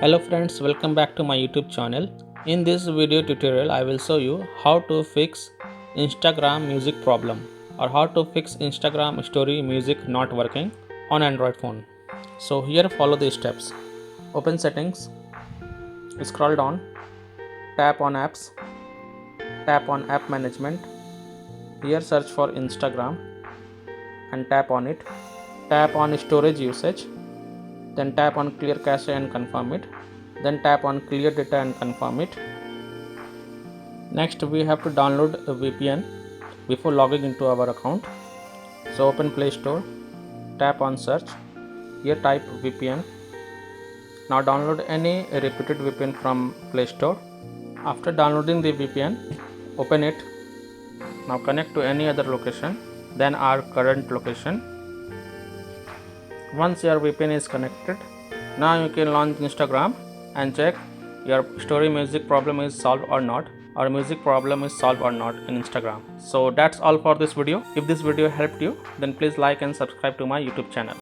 Hello friends, welcome back to my YouTube channel. In this video tutorial I will show you how to fix Instagram music problem or how to fix Instagram story music not working on Android phone. So here follow the steps. Open settings, scroll down, tap on apps, tap on app management. Here search for Instagram and tap on it. Tap on storage usage, then tap on clear cache and confirm it, then tap on clear data and confirm it. Next we have to download a VPN before logging into our account. So open Play Store, tap on search, here type VPN. Now download any reputed VPN from Play Store. After downloading the VPN, open it. Now connect to any other location than our current location. Once your VPN is connected, now you can launch Instagram and check your story music problem is solved or not, or music problem is solved or not in Instagram. So that's all for this video. If this video helped you, then please like and subscribe to my YouTube channel.